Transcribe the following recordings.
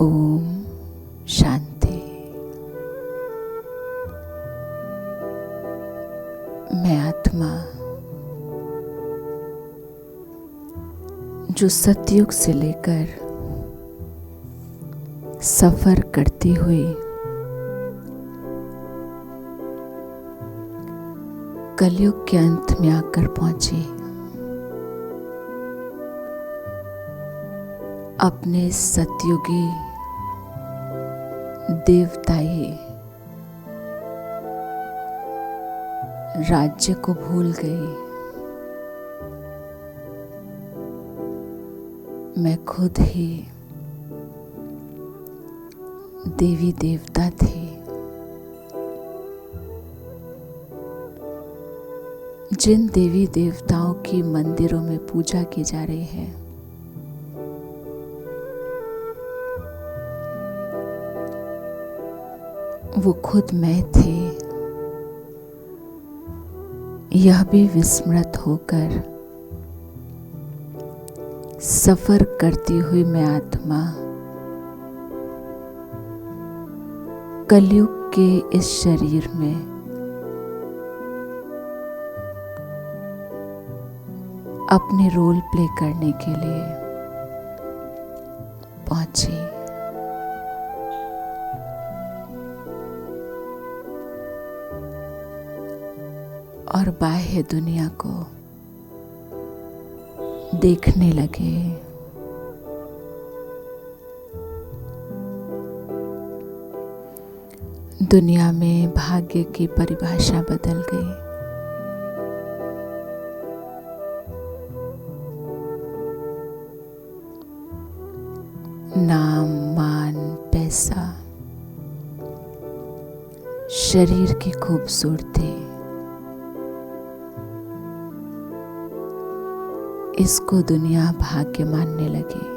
ओम शांति। मैं आत्मा जो सतयुग से लेकर सफर करती हुई कलयुग के अंत में आकर पहुंची, अपने सतयुगी देवताई राज्य को भूल गई। मैं खुद ही देवी देवता थी, जिन देवी देवताओं की मंदिरों में पूजा की जा रही है, वो खुद मैं थी। यह भी विस्मृत होकर सफर करती हुई मैं आत्मा कलयुग के इस शरीर में अपने रोल प्ले करने के लिए पहुंची। और बाह्य दुनिया को देखने लगे। दुनिया में भाग्य की परिभाषा बदल गई। नाम, मान, पैसा, शरीर की खूबसूरती, इसको दुनिया भाग्य मानने लगी।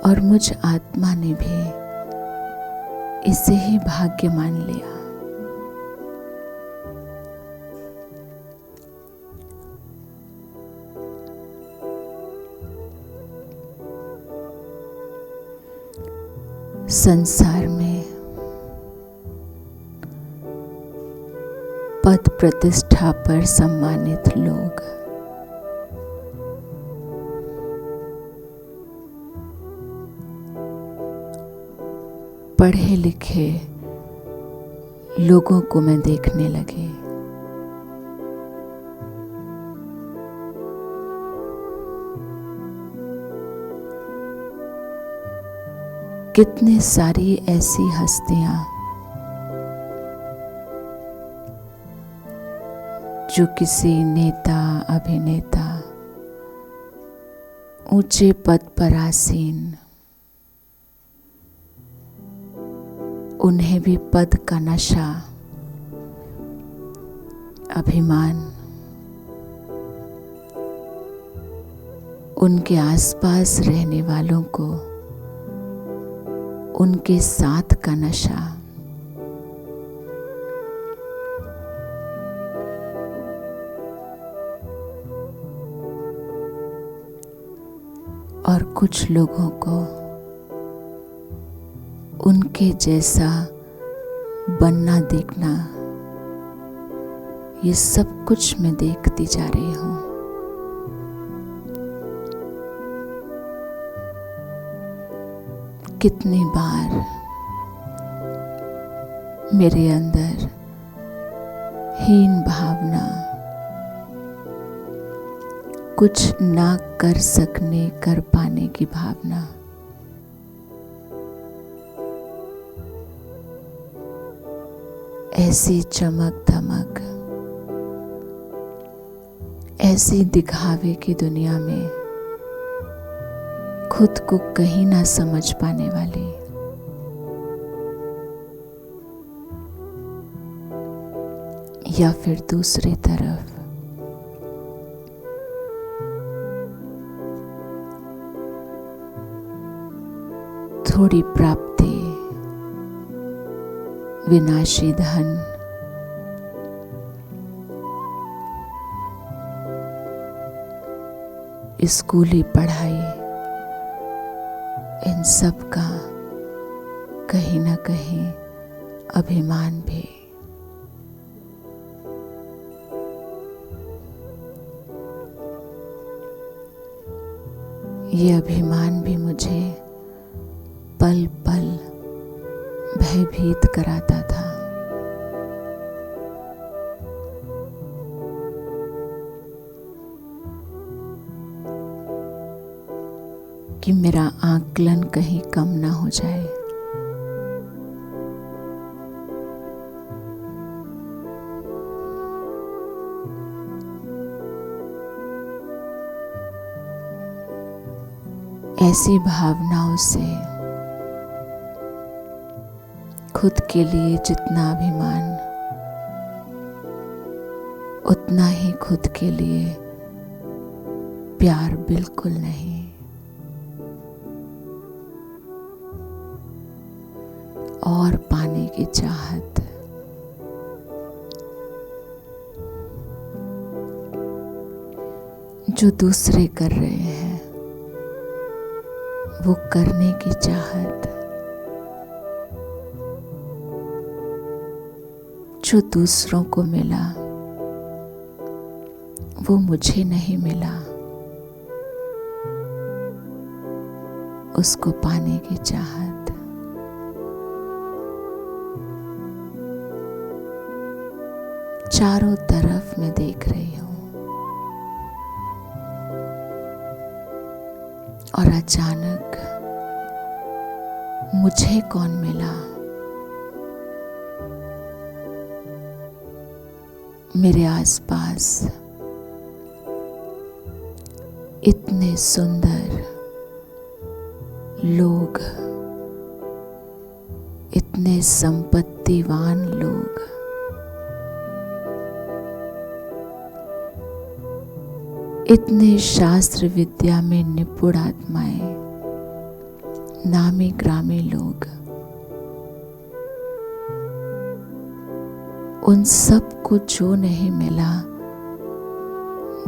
और मुझ आत्मा ने भी इसे ही भाग्य मान लिया। संसार में पद प्रतिष्ठा पर सम्मानित लोग पढ़े लिखे लोगों को मैं देखने लगी। कितनी सारी ऐसी हस्तियां जो किसी नेता, अभिनेता, ऊंचे पद पर आसीन, उन्हें भी पद का नशा, अभिमान, उनके आसपास रहने वालों को उनके साथ का नशा, और कुछ लोगों को उनके जैसा बनना देखना, ये सब कुछ मैं देखती जा रही हूँ। कितनी बार मेरे अंदर हीन भावना, कुछ ना कर सकने, कर पाने की भावना, ऐसी चमक धमक, ऐसी दिखावे की दुनिया में खुद को कहीं ना समझ पाने वाली, या फिर दूसरी तरफ थोड़ी प्राप्ति, विनाशी धन, स्कूली पढ़ाई, इन सब का कहीं ना कहीं अभिमान भी। ये अभिमान भी मुझे पल पल भयभीत कराता था। कि मेरा आकलन कहीं कम ना हो जाए। ऐसी भावनाओं से खुद के लिए जितना अभिमान, उतना ही खुद के लिए प्यार बिल्कुल नहीं। और पाने की चाहत, जो दूसरे कर रहे हैं वो करने की चाहत, जो दूसरों को मिला वो मुझे नहीं मिला, उसको पाने की चाहत। चारों तरफ मैं देख रही हूं और अचानक मुझे कौन मिला? मेरे आसपास इतने सुंदर लोग, इतने संपत्तिवान लोग, इतने शास्त्र विद्या में निपुण आत्माएं, नामी ग्रामी लोग, उन सब को जो नहीं मिला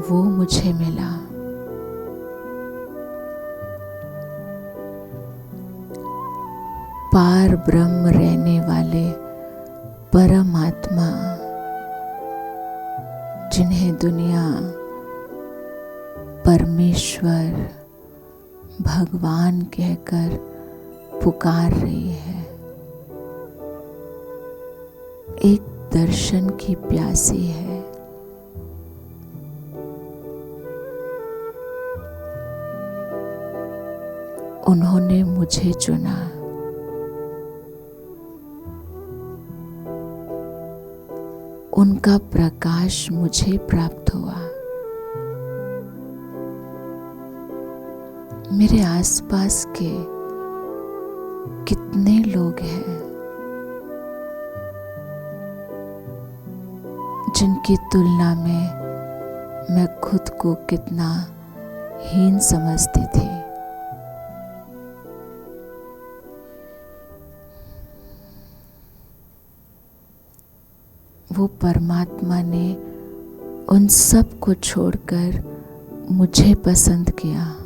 वो मुझे मिला। पार ब्रह्म रहने वाले परमात्मा, जिन्हें दुनिया परमेश्वर भगवान कहकर पुकार रही है, एक दर्शन की प्यासी है। उन्होंने मुझे चुना। उनका प्रकाश मुझे प्राप्त हुआ। मेरे आसपास के कितने लोग हैं जिनकी तुलना में मैं खुद को कितना हीन समझती थी। वो परमात्मा ने उन सब को छोड़कर मुझे पसंद किया।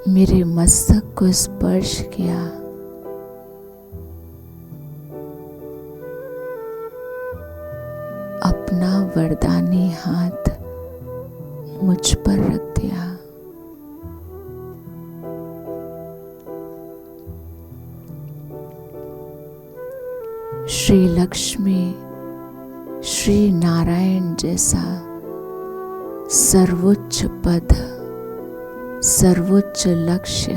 मेरे मस्तक को स्पर्श किया। अपना वरदानी हाथ मुझ पर रख दिया। श्री लक्ष्मी, श्री नारायण जैसा सर्वोच्च पद, सर्वोच्च लक्ष्य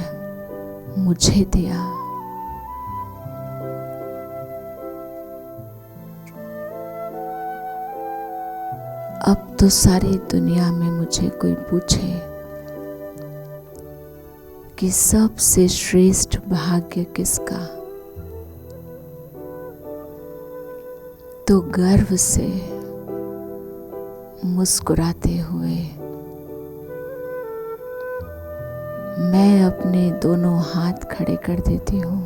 मुझे दिया। अब तो सारी दुनिया में मुझे कोई पूछे कि सबसे श्रेष्ठ भाग्य किसका, तो गर्व से मुस्कुराते हुए मैं अपने दोनों हाथ खड़े कर देती हूँ।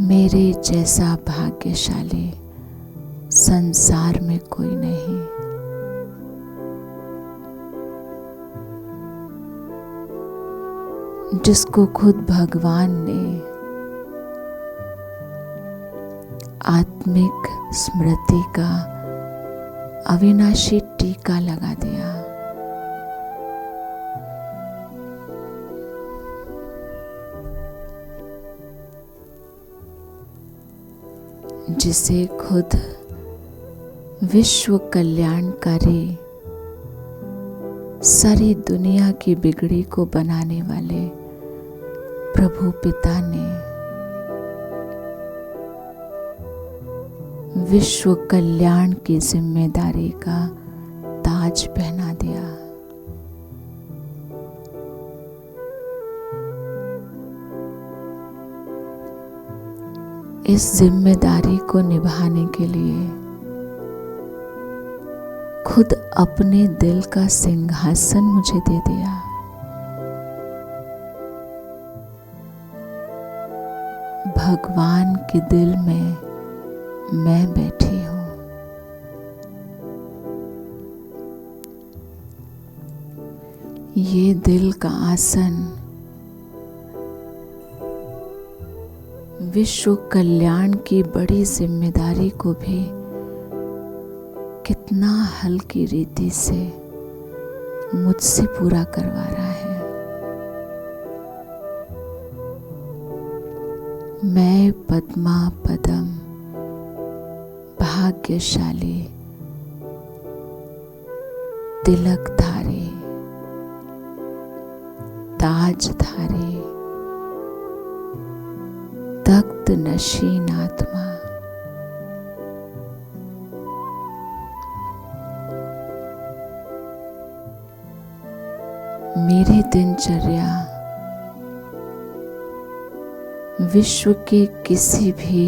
मेरे जैसा भाग्यशाली संसार में कोई नहीं। जिसको खुद भगवान ने आत्मिक स्मृति का अविनाशी टीका लगा दिया। जिसे खुद विश्व कल्याणकारी सारी दुनिया की बिगड़ी को बनाने वाले प्रभु पिता ने विश्व कल्याण की जिम्मेदारी का ताज पहना दिया। इस जिम्मेदारी को निभाने के लिए खुद अपने दिल का सिंहासन मुझे दे दिया। भगवान के दिल में मैं बैठी हूँ। ये दिल का आसन विश्व कल्याण की बड़ी जिम्मेदारी को भी कितना हल्की रीति से मुझसे पूरा करवा रहा है। मैं पद्मा पदम भाग्यशाली तिलकधारी ताजधारी तख्त नशीन आत्मा मेरी दिनचर्या विश्व के किसी भी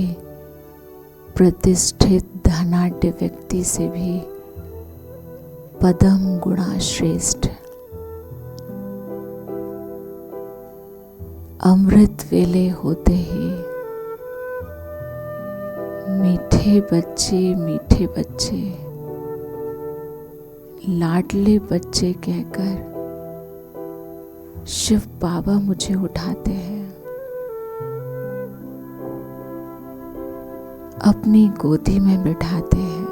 प्रतिष्ठित धनाढ्य व्यक्ति से भी पदम गुणा श्रेष्ठ। अमृत वेले होते ही मीठे बच्चे लाडले बच्चे कहकर शिव बाबा मुझे उठाते हैं, अपनी गोदी में बिठाते हैं।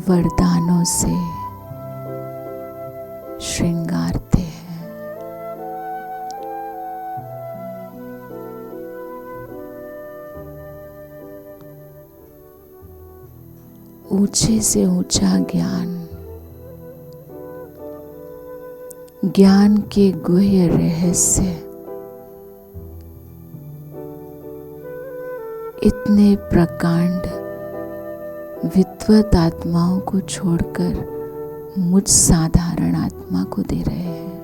वरदानों से श्रृंगारते हैं। ऊंचे से ऊंचा ज्ञान के गुह्य रहस्य इतने प्रकांड विद्वत आत्माओं को छोड़कर मुझ साधारण आत्मा को दे रहे हैं।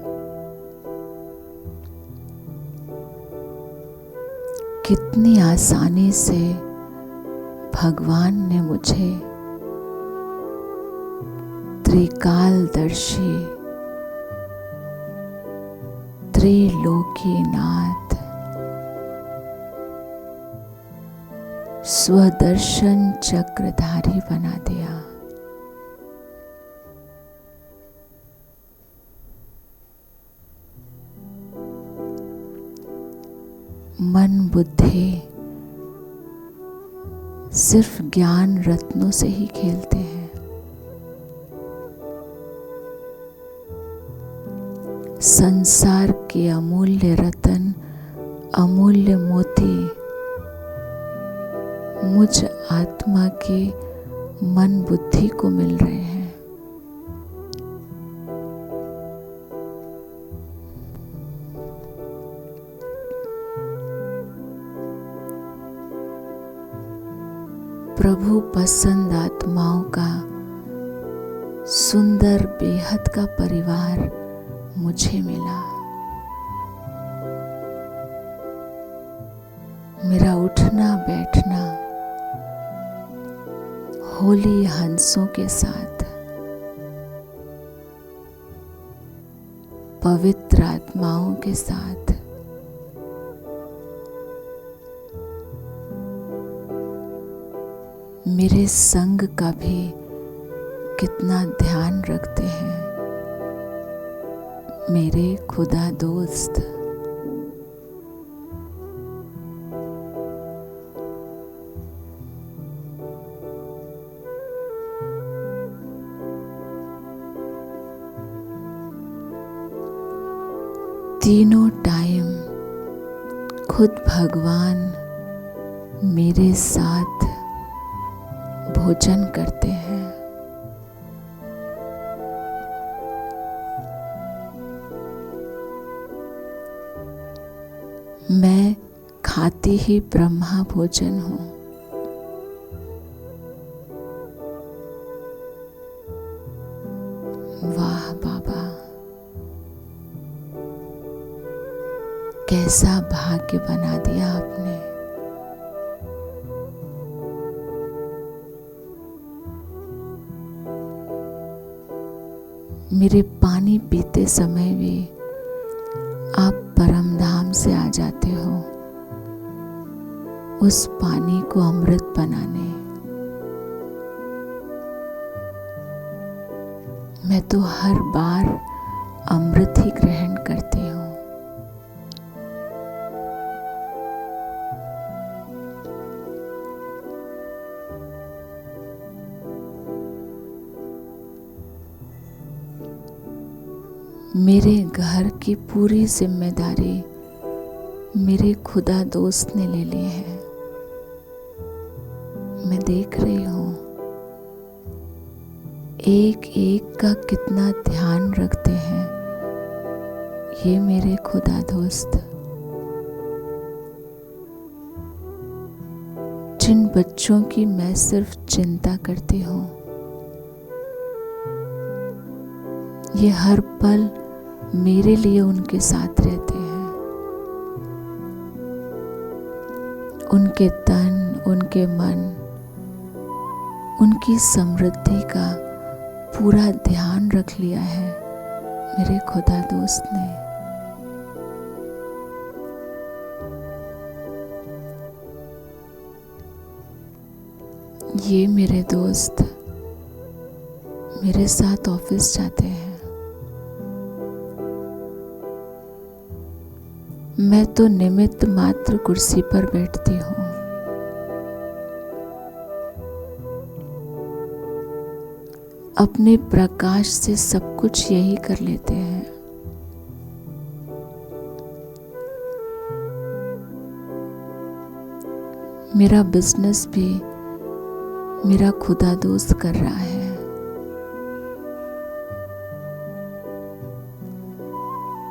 कितनी आसानी से भगवान ने मुझे त्रिकालदर्शी त्रिलोकीनाथ स्वदर्शन चक्रधारी बना दिया। मन बुद्धि सिर्फ ज्ञान रत्नों से ही खेलते हैं। संसार के अमूल्य रतन अमूल्य मोती मुझ आत्मा के मन बुद्धि को मिल रहे हैं। प्रभु पसंद आत्माओं का सुंदर बेहद का परिवार मुझे मिला। मेरा उठना बैठना होली हंसों के साथ, पवित्र आत्माओं के साथ मेरे संग का भी कितना ध्यान रखते हैं मेरे खुदा दोस्त। तीनों टाइम खुद भगवान मेरे साथ भोजन करते हैं। मैं खाती ही ब्रह्मा भोजन हूँ। वाह बाबा, कैसा भाग्य बना दिया आपने। मेरे पानी पीते समय भी आप परम धाम से आ जाते हो उस पानी को अमृत बनाने। मैं तो हर बार अमृत ही ग्रहण करती हूँ। मेरे घर की पूरी जिम्मेदारी मेरे खुदा दोस्त ने ले ली है। मैं देख रही हूँ एक एक का कितना ध्यान रखते हैं ये मेरे खुदा दोस्त। जिन बच्चों की मैं सिर्फ चिंता करती हूँ, ये हर पल मेरे लिए उनके साथ रहते हैं। उनके तन, उनके मन, उनकी समृद्धि का पूरा ध्यान रख लिया है मेरे खुदा दोस्त ने। ये मेरे दोस्त मेरे साथ ऑफिस जाते हैं। मैं तो निमित्त मात्र कुर्सी पर बैठती हूँ। अपने प्रकाश से सब कुछ यही कर लेते हैं। मेरा बिजनेस भी मेरा खुदा दोस्त कर रहा है।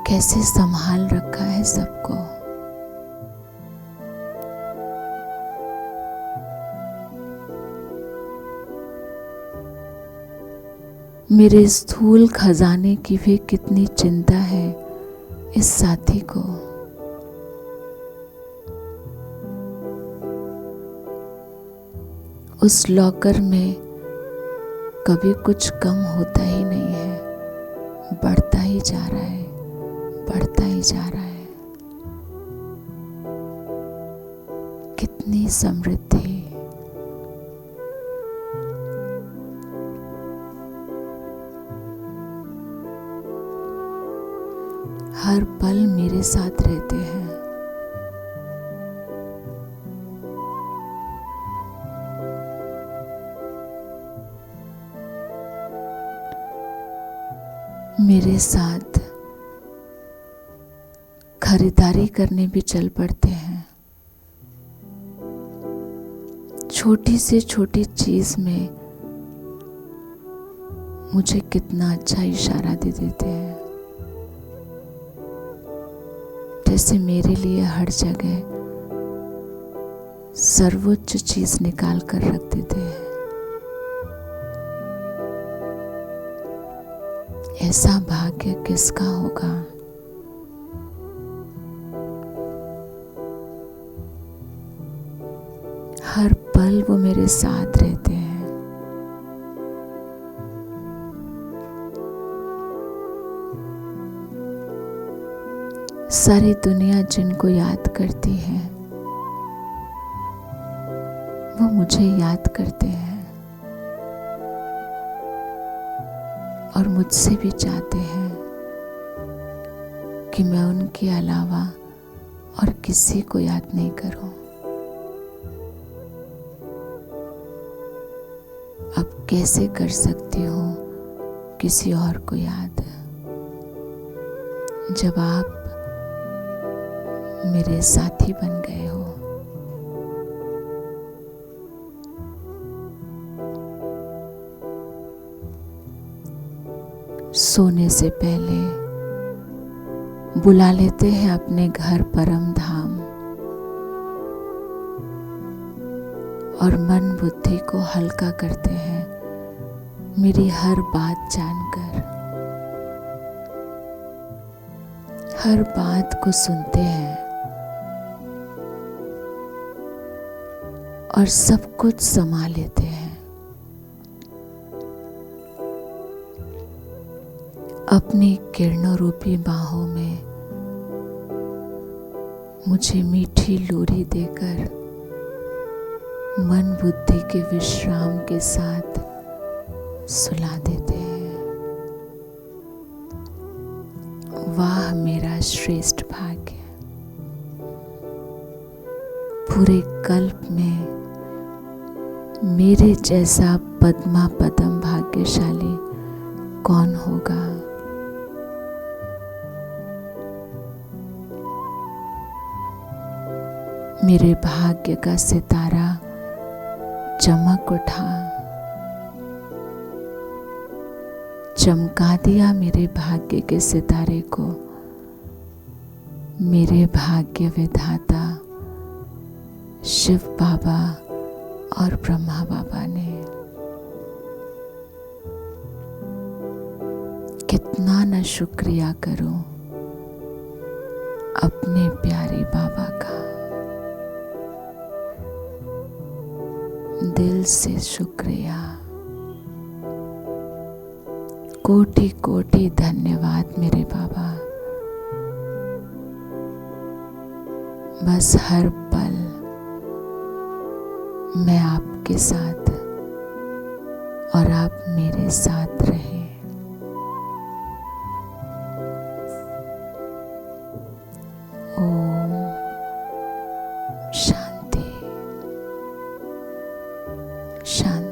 कैसे संभाल रखा है सबको। मेरे स्थूल खजाने की भी कितनी चिंता है इस साथी को। उस लॉकर में कभी कुछ कम होता ही नहीं है, बढ़ता ही जा रहा है, बढ़ता ही जा रहा है। कितनी समृद्धि। हर पल मेरे साथ रहते हैं। मेरे साथ खरीदारी करने भी चल पड़ते हैं। छोटी से छोटी चीज में मुझे कितना अच्छा इशारा दे देते हैं। जैसे मेरे लिए हर जगह सर्वोच्च चीज निकाल कर रख देते हैं। ऐसा भाग्य किसका होगा। हर पल वो मेरे साथ रहते हैं। सारी दुनिया जिनको याद करती है वो मुझे याद करते हैं और मुझसे भी चाहते हैं कि मैं उनके अलावा और किसी को याद नहीं करूं। अब कैसे कर सकती हूँ किसी और को याद, जब आप मेरे साथी बन गए हो। सोने से पहले बुला लेते हैं अपने घर परम धाम और मन बुद्धि को हल्का करते हैं मेरी हर बात जानकर। हर बात को सुनते हैं और सब कुछ समा लेते हैं। अपनी किरणों रूपी बाहों में मुझे मीठी लोरी देकर मन बुद्धि के विश्राम के साथ सुला देते हैं। वाह मेरा श्रेष्ठ भाग्य! पूरे कल्प में मेरे जैसा पद्मा पदम भाग्यशाली कौन होगा। मेरे भाग्य का सितारा चमक उठा, चमका दिया मेरे भाग्य के सितारे को मेरे भाग्य विधाता शिव बाबा और ब्रह्मा बाबा ने। कितना न शुक्रिया करूं अपने प्यारे बाबा का, दिल से शुक्रिया। कोटि कोटि धन्यवाद मेरे बाबा। बस हर पल मैं आपके साथ और आप मेरे साथ रहें। ओम शांति शांति।